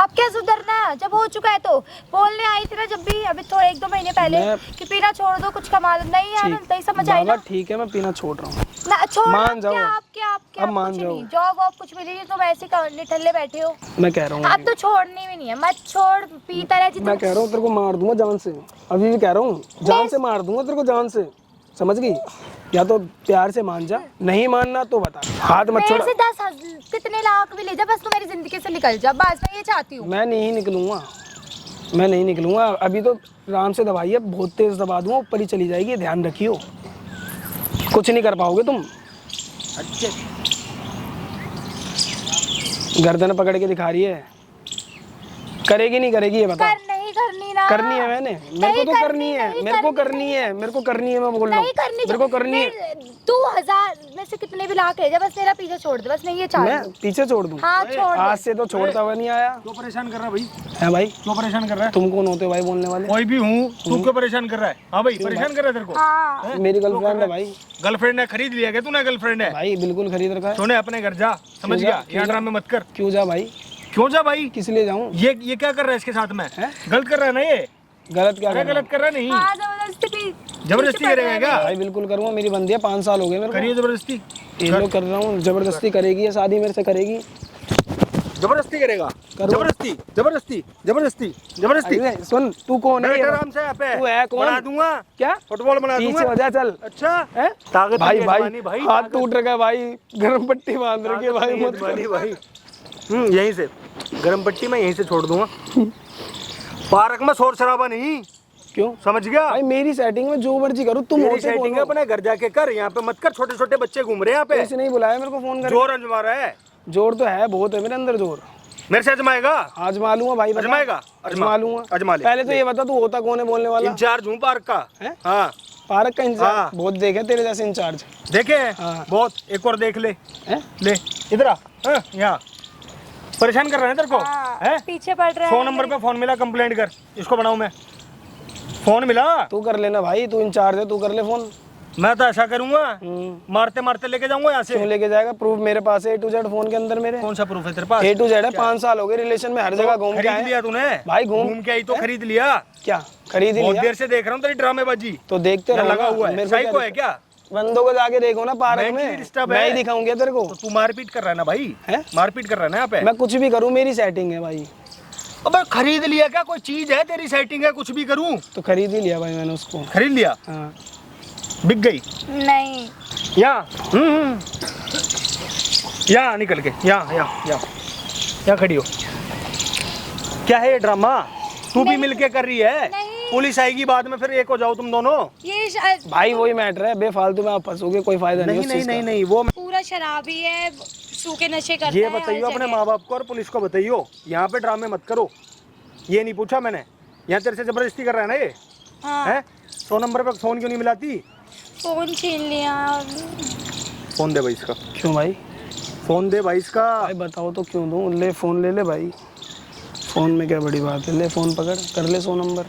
अब क्या सुधरना है? जब हो चुका है तो बोलने आई थी ना जब भी, अभी थोड़े 1-2 महीने पहले कि पीना छोड़ दो, कुछ कमा लो। नहीं यार, नहीं समझ आई ना। ठीक है मैं पीना छोड़ रहा हूँ, ना छोड़, मान जाओ। क्या अब मान जाओ। जॉब वॉब कुछ मिली नहीं, तुम ऐसे निठल्ले बैठे हो। मैं कह रहा हूँ अब तो छोड़नी भी नहीं है, मत छोड़, पीता रह मैं कह रहा हूँ तेरे को मार दूंगा जान से, अभी भी कह रहा हूँ जान से मार दूंगा तेरे को, जान से, समझ गई? या तो प्यार से मान जा, नहीं मानना तो बता, हाथ मत छोड़। मेरे से 10 कितने लाख भी ले जा, बस तू मेरी जिंदगी से निकल जा, बस मैं ये चाहती हूँ। मैं नहीं निकलूंगा, अभी तो आराम से दबाइए, बहुत तेज दबा दूंगा, ऊपर ही चली जाएगी, ध्यान रखियो, कुछ नहीं कर पाओगे तुम। गर्दन पकड़ के दिखा रही है, करेगी नहीं करेगी ये बता? नहीं करनी ना, करनी है मैंने, मेरे को तो करनी है, मेरे को करनी है, मैं बोल रहा हूँ मेरे को करनी है। तू 1000 में से कितने भी लाख ले जा, बस मेरा पीछे छोड़ दे, बस नहीं ये चाहती मैं पीछे छोड़ दूँ? हाँ छोड़ आज से तो छोड़ता हुआ नहीं आया। क्यों परेशान कर रहा है भाई? है भाई, क्यों परेशान कर रहा है? तुम कौन होते हो भाई बोलने वाले? कोई भी हूँ, तू क्यों परेशान कर रहा है? हाँ भाई, परेशान कर रहा है तेरे को? हाँ मेरी गर्लफ्रेंड है भाई। गर्लफ्रेंड है, खरीद लिया क्या तूने? गर्लफ्रेंड है भाई बिल्कुल खरीद रखा है। सुने, अपने घर जा, समझ गया? यहाँ ड्रामे मत कर। क्यों जा भाई? क्यों जा भाई? किस लिए जाऊँ? ये क्या कर रहा है इसके साथ में? गलत कर रहा है ना ये? गलत क्या कर रहा गलत कर रहा है नहीं? हाँ, जबरदस्ती करेगा क्या? भाई बिल्कुल करूँगा, मेरी बंदी है, 5 साल हो गए मेरे करिए जबरदस्ती। को, ये लोग कर रहा हूँ, जबरदस्ती करेगी, ये शादी मेरे से करेगी, जबरदस्ती करेगा? जबरदस्ती जबरदस्ती जबरदस्ती जबरदस्ती। अरे सुन, तू कौन है? आराम से यहाँ पे तू है कौन? बना दूंगा क्या फुटबॉल बना पीछे दूंगा? हो जा चल। अच्छा है ताकत भाई की भाई जवानी भाई, हाथ ताकत टूट रखा है भाई, गरम पट्टी बांध रखी है भाई, मत वाली भाई। यहीं से गरम पट्टी में यहीं से छोड़ दूंगा, पार्क में शोर शराबा नहीं, क्यों? समझ गया? भाई मेरी सेटिंग में जो मर्जी करूँ, तुम तेरी होते कौन सेटिंग हो? अपने घर जाके कर, यहाँ पे मत कर, छोटे छोटे बच्चे घूम रहे हैं यहाँ पे। ऐसे नहीं बुलाया मेरे को फोन कर, जोर अजमा रहा है। जोर तो है, बहुत है मेरे अंदर जोर। मेरे से अजमाएगा? आजमा लूंगा भाई, बता। अजमाएगा? आजमा लूंगा, अजमा ले। पहले तो ये बता तू होता कौन है बोलने वाला? इंचार्ज हूँ पार्क का। है? हाँ पार्क का इंचार्ज? हाँ। बहुत देखे तेरे जैसे इंचार्ज। देखे हाँ। बहुत, एक और देख ले। हैं? ले इधर आ, यहाँ परेशान कर रहे हैं तेरे को? है पीछे पड़ रहा है। 100 नंबर पे फोन मिला, कंप्लेंट कर, इसको बनाऊं मैं? फोन मिला? तू कर लेना भाई, तू इंचार्ज है, तू कर ले फोन। मैं तो ऐसा करूंगा, मारते मारते लेके जाऊंगा यहाँ क्यों से। लेके जाएगा? प्रूफ मेरे पास है A to Z फोन के अंदर मेरे। कौन सा प्रूफ है तेरे पास? A to Z है, 5 साल हो गए रिलेशन में, हर जगह घूम के खरीद आए। लिया तूने? भाई घूम के आई तो खरीद लिया? क्या खरीद ही बहुत लिया? देर से देख रहा हूँ तेरी ड्रामेबाजी। तो देखते रहो लगा ना, हुआ है, मेरे को साइको क्या है क्या? बंदों को जाके देखो ना पार्क मैं में, डिस्टर्ब मैं है। ही दिखाऊंगा तेरे को। तो तू मारपीट कर रहा है ना भाई? है? मारपीट कर रहा है ना यहाँ पे? मैं कुछ भी करूँ, मेरी सेटिंग है भाई। अबे खरीद लिया क्या? कोई चीज है तेरी सेटिंग है, कुछ भी करूँ? तो खरीद ही लिया भाई मैंने उसको। खरीद लिया? हाँ। बिक गई? नहीं यहाँ यहाँ निकल के, यहाँ खड़ी हो। क्या है ये ड्रामा? तू भी मिलके कर रही है? नहीं। पुलिस आएगी बाद में, फिर एक हो जाओ तुम दोनों। ये भाई वही मैटर है, बेफालतू में आप फंसोगे, कोई फायदा नहीं नहीं उस नहीं चीज़ का। नहीं नहीं, वो पूरा शराबी है, सूखे नशे करता ये है। बताइयो अपने माँ बाप को और पुलिस को बताइयो, यहाँ पे ड्रामे मत करो। ये नहीं पूछा मैंने, यहाँ तेरे से जबरदस्ती कर रहा है ना ये? हाँ। है 100 नंबर पे फोन क्यों नहीं मिलाती? फोन छीन लिया। फोन दे भाई इसका। क्यों भाई? फोन दे भाई इसका। भाई बताओ तो क्यों दूँ? ले फोन ले ले भाई, फोन में क्या बड़ी बात है, ले फोन पकड़, कर ले 100 नंबर।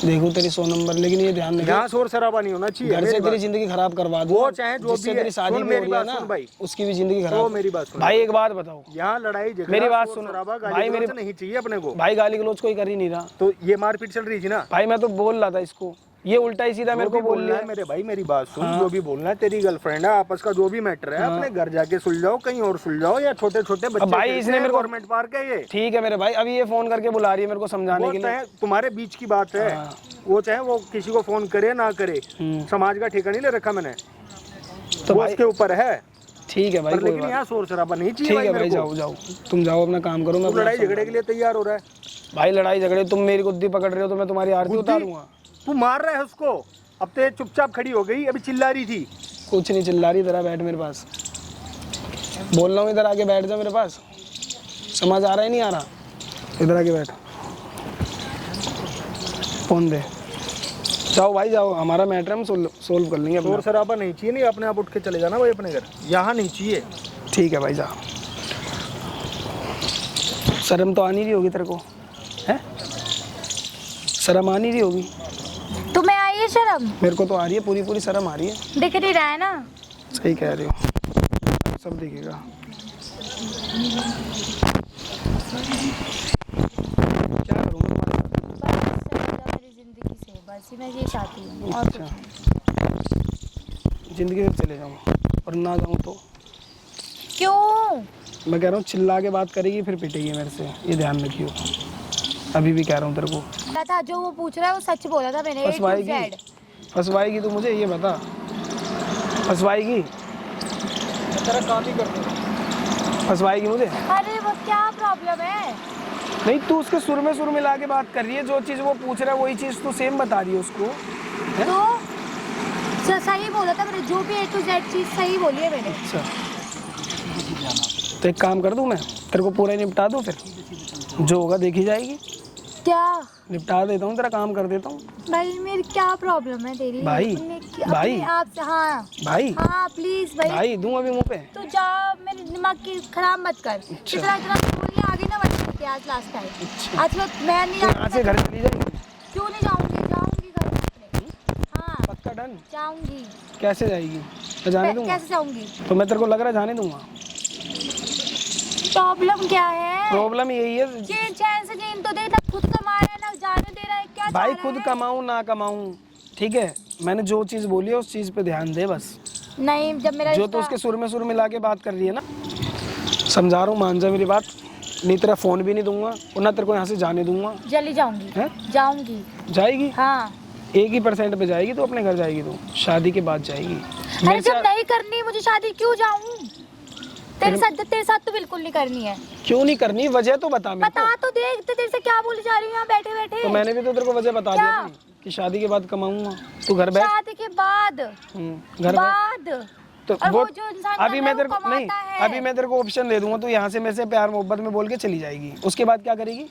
देखो तेरी 100 नंबर, लेकिन ये ध्यान रखिए यहाँ शोर शराबा नहीं होना चाहिए। घर से तेरी जिंदगी खराब करवा दो, वो चाहे जो जिससे भी है। तेरी शादी सुन भी मेरी हो रही है बात, ना, सुन भाई। उसकी भी जिंदगी तो खराब। मेरी बात सुन भाई एक बात बताओ, यहाँ लड़ाई झगड़ा मेरी बात शोर सुनो शराबा, भाई, गाली मेरी गलौज नहीं चाहिए अपने को। भाई गाली गलौज कोई कर ही नहीं रहा। तो ये मारपीट चल रही थी ना, भाई मैं तो बोल रहा था इसको, ये उल्टा ही सीधा मेरे को बोल बोलना लिया। है मेरे भाई, मेरी बात सुन। जो भी बोलना है, तेरी गर्लफ्रेंड है, आपस का जो भी मैटर है अपने घर जाके सुलझाओ, कहीं और सुलझाओ, या छोटे छोटे बच्चे भाई इसने मेरे को गवर्नमेंट पार्क है ये। ठीक है मेरे भाई, अभी ये फोन करके बुला रही है मेरे को समझाने वो के लिए। चाहे तुम्हारे बीच की बात है, वो चाहे वो किसी को फोन करे ना करे, समाज का ठेका नहीं ले रखा मैंने, तो वो भाई उसके ऊपर है। ठीक है भाई, पर कोई लेकिन बात यहाँ शोर शराबा नहीं चाहिए। ठीक है भाई, मेरे को। जाओ जाओ, तुम जाओ अपना काम करो। मैं तू लड़ाई झगड़े के लिए तैयार हो रहा है भाई लड़ाई झगड़े, तुम मेरी गुद्दी पकड़ रहे हो तो मैं तुम्हारी आरती उतारूंगा। तू मार रहा है उसको, अब तो चुपचाप खड़ी हो गई, अभी चिल्ला रही थी। कुछ नहीं चिल्ला रही, इधर बैठ मेरे पास, बोल रहा हूँ इधर आके बैठ जा मेरे पास। समझ आ रहा है नहीं आ रहा? इधर आके बैठ, फोन दे। जाओ भाई जाओ, हमारा मैटर हम सोल्व कर लेंगे अपना। शोर शराबा नहीं चाहिए, नहीं अपने आप उठ के चले जाना भाई अपने घर, यहाँ नहीं चाहिए। ठीक है भाई जा। शर्म तो आनी रही होगी तेरे को, है? शर्म आनी रही होगी। तुम्हें आई है शर्म? मेरे को तो आ रही है, पूरी पूरी शर्म आ रही है। दिख नहीं रहा है ना? सही कह रही हो, सब दिखेगा। क्या करूँ मेरी जिंदगी से बस मैं ये चाहती हूँ। और अच्छा, जिंदगी से चले जाऊँ और ना जाऊँ तो? क्यों? मैं कह रहा हूँ चिल्ला के बात करेगी फिर पिटेगी मेरे से, ये ध्यान रखियो। अभी भी कह रहा हूँ तेरे को। था जो वो पूछ रहा है वो सच बोला था मैंने। फंसवाएगी तो मुझे ये बता, फंसवाएगी? तेरा काम ही कर दूँ। फंसवाएगी मुझे? अरे वो क्या प्रॉब्लम है? नहीं तू उसके सुर में सुर मिला के बात कर रही है, जो चीज़ वो पूछ रहा है वही चीज़ तू सेम बता रही है उसको। तो सही बोला था मैंने, जो भी A to Z चीज़ सही बोली है मैंने। अच्छा तो एक काम कर दूं, मैं तेरे को पूरा निपटा दूं, फिर जो होगा देखी जाएगी। क्या? निपटा देता हूँ, तेरा काम कर देता हूँ। भाई मेरी क्या प्रॉब्लम है तेरी? भाई, भाई, आप हाँ भाई, हाँ प्लीज भाई। भाई दूं अभी मुंह पे? तो जा, मेरे दिमाग की खराब मत कर। इतना इतना बोलिए आगे ना बढ़ के। आज लास्ट टाइम, आज मैं नहीं यहाँ से घर चली जाएगी? क्यों नहीं जाऊंगी? जाऊंगी घर अपने। हाँ पक्का डन? जाऊंगी। कैसे जाएगी? मैं जाने दूंगा? कैसे जाऊंगी? तो मैं तेरे को लग रहा है जाने दूंगा। प्रॉब्लम क्या है? प्रॉब्लम यही है चैन से जीन तो दे, ना खुद कमा रहा है ना जाने दे रहा है। क्या भाई, खुद कमाऊं ना कमाऊं, ठीक है, मैंने जो चीज़ बोली है उस चीज़ पे ध्यान दे बस। नहीं जब मेरा जो तो उसके सुर में सुर मिला के बात कर रही है ना, समझा रहा हूँ, मान जा मेरी बात। नहीं तेरा फ़ोन भी नहीं दूंगा और ना तेरे को यहाँ से जाने दूंगा। जल्दी जाऊंगी। है? जाऊंगी। जाएगी? हाँ 1% पे जाएगी तो अपने घर जाएगी, तो शादी के बाद जाएगी। अरे जब नहीं करनी मुझे शादी, क्यों जाऊं? तेरे साथ तो बिल्कुल नहीं करनी है। क्यों नहीं करनी? वजह तो बता मेरे बता तो देख, तो तेरे से क्या बोली जा रही हूँ यहाँ बैठे बैठे। को। तो मैंने भी तो तेरे को वजह बता दी अपनी कि शादी के बाद कमाऊंगा, तू घर बैठ। शादी के बाद? घर बाद तो और वो जो इंसान अभी मैं तेरे को नहीं, कमाता है। अभी मैं तेरे को ऑप्शन दे दूंगा, तू यहाँ से मेरे से प्यार मोहब्बत में बोल के चली जाएगी, उसके बाद क्या करेगी?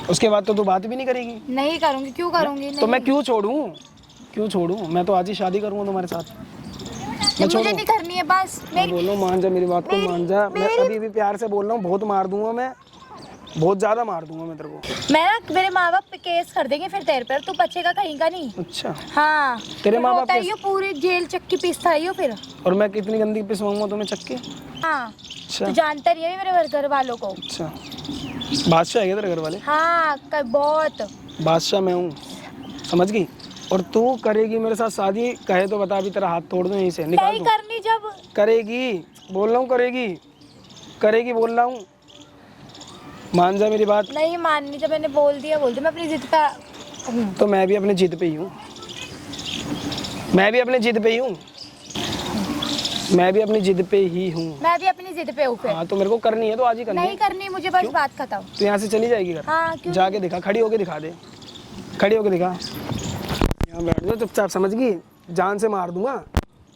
उसके बाद तो तू बात भी नहीं करेगी। नहीं करूंगी। क्यों करूंगी? तो मैं क्यों छोड़ूं? क्यों छोड़ूं? मैं तो आज ही शादी करूंगा तुम्हारे साथ। मैं मुझे नहीं करनी है बस। मैं बोल रहा हूँ मान जा मेरी बात को, मान जा। मैं अभी भी प्यार से बोल रहा हूँ, बहुत मार दूंगा मैं, बहुत ज्यादा मार दूंगा मैं तेरे को। मैं ना, मेरे माँ बाप पे केस कर देंगे फिर तेरे पर, तू बचेगा कहीं का नहीं। अच्छा हाँ तेरे माँ बाप पूरी जेल चक्की पीसता है फिर। और मैं कितनी गंदी पिसवाऊंगा तुम्हें चक्के? हाँ अच्छा तू जानता नहीं है मेरे घर वालों को। अच्छा, बादशाह है क्या तेरे घर वाले? हाँ बहुत बादशाह मैं हूँ, समझ गई? और तू करेगी मेरे साथ शादी, कहे तो बता, अभी तेरा हाथ तोड़ दूं यहीं से, निकाल नहीं दूं? करनी जब करेगी, बोल रहा हूँ करेगी, करेगी बोल रहा हूँ, मान जा मेरी बात। नहीं माननी, जब मैंने बोल दिया मैं अपनी जिद का हूँ। तो मैं भी अपने जिद पे ही हूँ, मैं भी अपने जिद पे ही हूँ, मैं भी अपनी जिद पे ही हूँ। मैं भी अपनी जिद पे हूँ फिर। हाँ तो मेरे को करनी है तो आज ही करनी है। नहीं करनी मुझे, बस बात खत्म। तो यहाँ से चली जाएगी घर? हाँ क्यों? जाके दिखा, खड़ी होके दिखा दे, खड़ी होके दिखा। यहाँ बैठ जाओ चुपचाप, समझ गई? जान से मार दूंगा,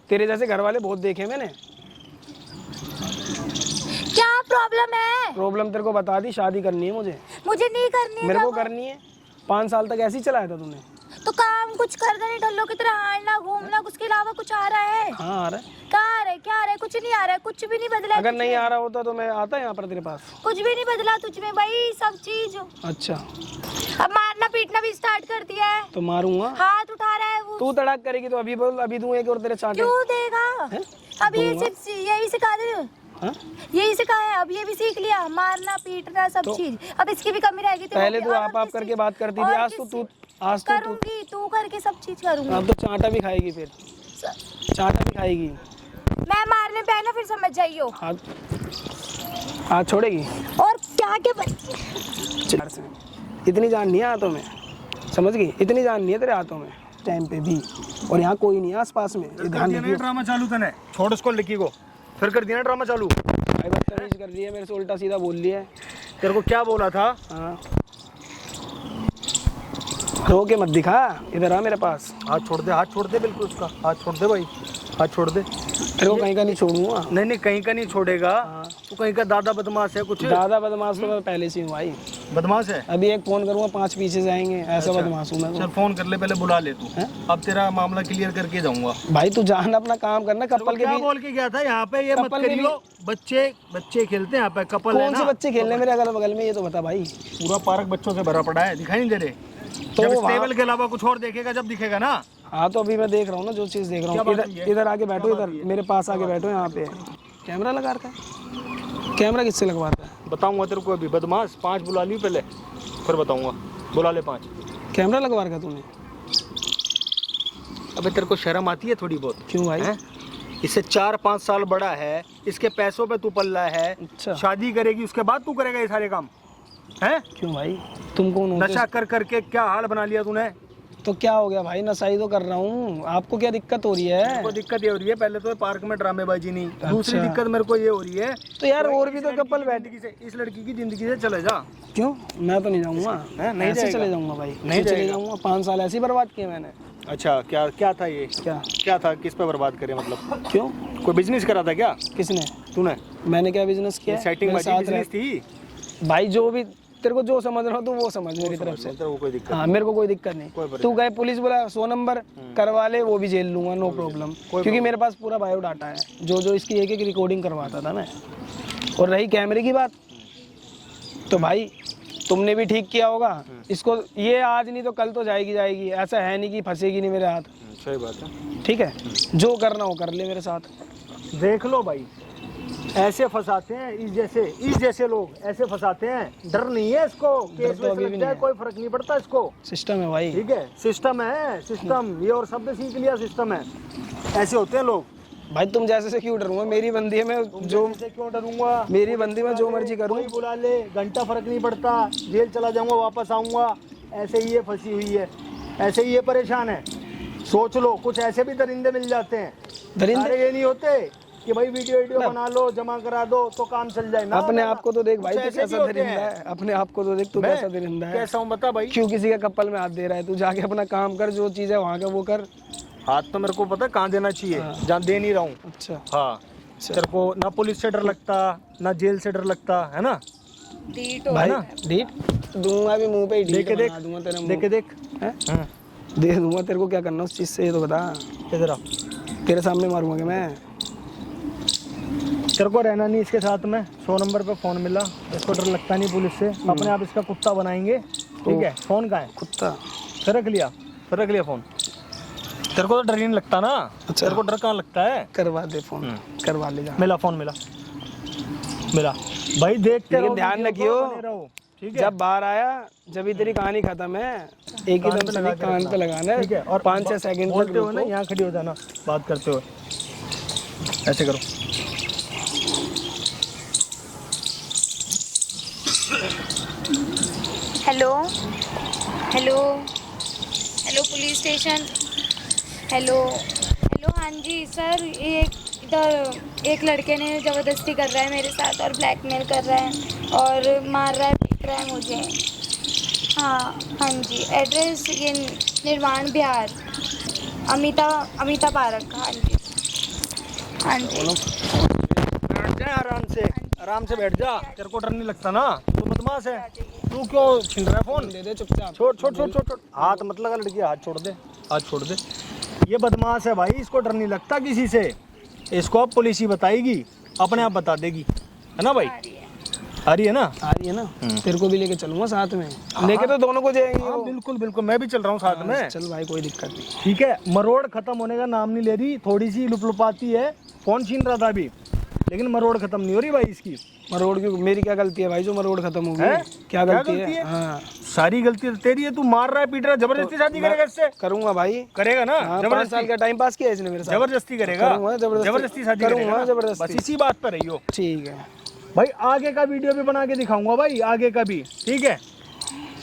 तेरे जैसे घर वाले बहुत देखे मैंने। क्या प्रॉब्लम है? प्रॉब्लम तेरे को बता दी, शादी करनी है मुझे। मुझे नहीं करनी है। मेरे को करनी है। 5 साल तक ऐसे ही चलाया था तूने। तो काम कुछ कर दे, नहीं ढल्लो की तरह हारना घूमना, उसके अलावा कुछ आ रहा है? हाँ आ रहा है। कहाँ आ रहा है? क्या आ रहा है? कुछ नहीं आ रहा है, कुछ भी नहीं बदला। अगर नहीं आ रहा होता तो मैं आता यहाँ पर तेरे पास। कुछ भी नहीं बदला तुझ में भाई, सब चीज। अच्छा अब मारना पीटना भी स्टार्ट कर दिया है। तो मारूंगा। हाथ उठा रहा है वो। तू तड़ाक करेगी तो अभी बोल, अभी दूं एक और तेरे चांटे। क्यों देगा? हैं? अब यही सिखा दे। हाँ? यही सिखा है, अब ये भी सीख लिया, मारना पीटना सब चीज। अब इसकी भी कमी रहेगी। पहले तू आप करके बात करती थी, आज तू करूंगी, तू करके सब चीज करूंगी। अब तो चांटा भी खाएगी, फिर चांटा भी खाएगी। मैं मारने पे आई ना, फिर समझ जाइयो। हाथ छोड़ेगी। और क्या क्या चार से इतनी जान नहीं है हाथों में, समझ गई? इतनी जान नहीं है तेरे हाथों में टाइम पे भी। और यहाँ कोई नहीं है आस पास में, ये ध्यान रखियो। ड्रामा चालू तने छोड़ उसको, लड़की को फिर कर दिया ना ड्रामा चालू। भाई बदतमीज कर रही है मेरे से, उल्टा सीधा बोल रही है। तेरे को क्या बोला था? हाँ, रो के मत दिखा, इधर आ मेरे पास। हाथ छोड़ दे, हाथ छोड़ दे, बिल्कुल उसका हाथ छोड़ दे भाई, हाथ छोड़ दे। तेरे को कहीं का नहीं छोड़ूंगा। नहीं नहीं, कहीं का नहीं छोड़ेगा। तू कहीं का दादा बदमाश है कुछ? दादा बदमाश तो मैं पहले से हूँ भाई। बदमाश है? अभी एक फोन करूँगा 5 पीछे जाएंगे, ऐसा बदमाश हूँ मैं तो। चल फोन कर ले, पहले बुला ले तू। अब तेरा मामला क्लियर करके जाऊंगा भाई। तू जान अपना काम करना। कपल के क्या बीच बोल के गया था यहाँ पे? ये मत कपल के करियो, बच्चे खेलते हैं यहाँ पे, कपल है कौन ना। से बच्चे खेल रहे हैं मेरे अगल बगल में, ये तो बता भाई। पूरा पार्क बच्चों से भरा पड़ा है, दिखाई नहीं दे रहे? तो जब वहाँ- टेबल के अलावा कुछ और देखेगा जब दिखेगा ना। हाँ तो अभी मैं देख रहा हूँ ना, जो चीज़ देख रहा क्या हूँ। बात हुई है? इधर आके बैठो, इधर मेरे पास आके बैठो। यहाँ पे कैमरा लगा रखा है। कैमरा किससे लगवाता है? बताऊंगा तेरे को अभी। बदमाश 5 बुला ली पहले, फिर बताऊंगा। बुला ले 5। कैमरा लगवा रखा तूने? अबे तेरे को शर्म आती है थोड़ी बहुत? क्यों भाई? हैं? इससे 4-5 साल बड़ा है, इसके पैसों पे तू पल रहा है। अच्छा। शादी करेगी उसके बाद तू करेगा ये सारे काम हैं? क्यों भाई? तुम कौन हो? नशा कर करके क्या हाल बना लिया तूने? तो क्या हो गया भाई? नशा ही तो कर रहा हूँ। आपको क्या दिक्कत हो रही है? को दिक्कत ये हो रही है, पहले तो पार्क में ड्रामेबाजी नहीं। दूसरी दिक्कत मेरे को ये हो रही है, तो यार और भी तो कपल बैठे। जिंदगी से, इस लड़की की जिंदगी से चले जा। क्यों? मैं तो नहीं जाऊँगा। नहीं ऐसे जाएगा? चले जाऊँगा भाई, नहीं नहीं चले जाएगा? जाऊँगा। 5 साल ऐसे ही बर्बाद किए मैंने। अच्छा, क्या क्या था ये? क्या था? किस पे बर्बाद करे मतलब? क्यों? कोई बिजनेस करा था क्या किसने? तूने? मैंने क्या बिजनेस किया? सेटिंग मेरे साथ बिजनेस थी रह- भाई जो भी तेरे को जो समझ रहा हो तू वो समझ मेरी तरफ से। मतलब वो कोई दिक्कत हाँ, मेरे को कोई दिक्कत नहीं। कोई तू गए पुलिस बुला, 100 नंबर करवा ले, वो भी झेल लूंगा, नो प्रॉब्लम। क्योंकि मेरे पास पूरा बायोडाटा है, जो इसकी एक एक रिकॉर्डिंग करवाता था मैं। और रही कैमरे की बात, तो भाई तुमने भी ठीक किया होगा इसको। ये आज नहीं तो कल तो जाएगी। ऐसा है नहीं कि फंसेगी नहीं मेरे हाथ। सही बात है। ठीक है, जो करना हो कर ले मेरे साथ। देख लो भाई, ऐसे फंसाते हैं इस जैसे लोग ऐसे फंसाते हैं। डर नहीं है इसको, केस तो अभी भी लग जाए कोई फर्क नहीं पड़ता इसको। सिस्टम है भाई। ठीक है, सिस्टम है, सिस्टम। ये और शब्द सीख लिया, सिस्टम है। ऐसे होते हैं लोग भाई। तुम जैसे से क्यों डरूंगा? मेरी बंदी है, मैं जो से क्यों डरूंगा? मेरी बंदी में जो मर्जी करूँ। कोई बुला ले, घंटा फर्क नहीं पड़ता। जेल चला जाऊंगा, वापस आऊंगा। ऐसे ही ये फंसी हुई है, ऐसे ही ये परेशान है। सोच लो, कुछ ऐसे भी दरिंदे मिल जाते हैं। दरिंदे? सारे ये नहीं होते कि भाई वीडियो बना लो, जमा करा दो तो काम चल जाए ना। अपने आप को तो देख भाई, कुछ तू ऐसे कैसा भी होते दरिंदा हैं। है। अपने आप को तो देख, तू मैं कैसा दरिंदा है। कैसा हूँ बता भाई? क्यों किसी का कपल में हाथ दे रहा है? तू जाके अपना काम कर, जो चीज है वहाँ का वो कर। हाथ तो मेरे को पता कहाँ देना चाहिए, जहाँ दे नहीं रहा हूँ। अच्छा, हाँ, तेरे को ना पुलिस से डर लगता, ना जेल से डर लगता है ना भाई डीट दूंगा भी, मुंह पे ही डीट देखे देख, बना दूंगा तेरे मुंह। देखे देख। हैं? दे दूंगा तेरे को। क्या करना उस चीज से, ये तो बता। इधर आ। तेरे सामने मारूंगा कि मैं? तेरे को रहना नहीं इसके साथ में। 100 नंबर पे फोन मिला, इसको डर लगता नहीं पुलिस से। अपने आप इसका कुत्ता बनाएंगे। ठीक है, फोन कहाँ है? कुत्ता फिर रख लिया फोन। तेरे को तो डर ही नहीं लगता ना। अच्छा। तेरे को डर कहाँ लगता है? करवा दे फोन, करवा ले जा। मिला फोन, मिला भाई। देखते लेकिन रहो, ध्यान वीडियो रखियो, को बने रहो, ठीक है? जब बाहर आया, जब ही तेरी कहानी खत्म है, एक ही दम से कान पे लगाना है। ठीक है, और 5-6 सेकंड तक बोलते हो ना, रुको। यहाँ खड़ी हो जाना बात करते हुए, ऐसे करो। Hello hello hello police station. Hello hello, हाँ जी सर, इधर एक लड़के ने ज़बरदस्ती कर रहा है मेरे साथ और ब्लैकमेल कर रहा है और मार रहा है, पीट रहा है मुझे। हाँ जी, एड्रेस ये निर्माण बिहार, अमिता पार्क। हाँ जी। बैठ जा, आराम से बैठ जा। तेरे को डर नहीं लगता ना? तू बदमाश है, तू क्यों छीन रहा है फोन? दे दे चुपचाप। छोड़। हाथ मत लगा लड़की, हाथ छोड़ दे। ये बदमाश है भाई, इसको डर नहीं लगता किसी से। इसको अब पुलिस ही बताएगी, अपने आप बता देगी, है ना भाई? आ रही है ना? आ रही है ना, तेरे को भी लेके चलूंगा साथ में, लेके तो दोनों को जाएंगे। हाँ बिल्कुल बिल्कुल, मैं भी चल रहा हूँ साथ में। चल भाई कोई दिक्कत नहीं। ठीक है, मरोड़ खत्म होने का नाम नहीं ले रही, थोड़ी सी लुपलुपाती है, फोन छीन रहा था अभी, लेकिन मरोड़ खत्म नहीं हो रही भाई इसकी। मरोड़ की मेरी क्या गलती है भाई जो मरोड़ खत्म हो है? गई? क्या गलती है? हाँ सारी गलती तेरी है, तू मार रहा है पीट रहा है, जबरदस्ती शादी करेगा इससे? करूंगा भाई। करेगा ना? हाँ, 5 जबरदस्ती साल का टाइम पास किया इसने मेरे साथ। जबरदस्ती करेगा? करूंगा, जबरदस्ती शादी करूंगा, करेगा ना? जबरदस्ती। बस इसी बात पर रही हो। ठीक है भाई आगे का वीडियो भी बना के दिखाऊंगा भाई, आगे का भी। ठीक है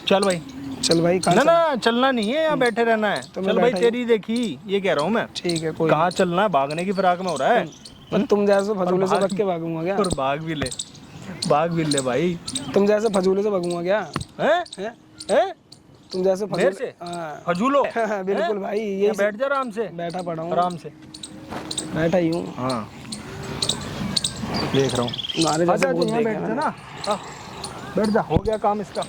चल भाई। चल भाई। ना ना चलना नहीं है, यहाँ बैठे रहना है। तो मैं चल भाई बैठा ही तेरी देखी, ये कह रहा हूँ मैं। ठीक है कोई कहाँ चलना है? भागने की फिराक में हो रहा है। पर तुम जैसे फजूले से बच के भागूंगा क्या? और भाग भी ले भाई। तुम जैसे फजूले से भागूंगा क्या? हैं? हैं? तुम जैसे मेरे से? हाँ फजूलो। बिल्कुल भाई, ये बैठ जा आराम से। बैठा पड़ा हूँ, आराम से बैठा ही हूँ। हाँ देख रहा हूँ। तुम्हारे जैसे आजा बहुत यहाँ देखे बैठ जा मैंने। ना। हाँ, बैठ जा, हो गया काम इसका।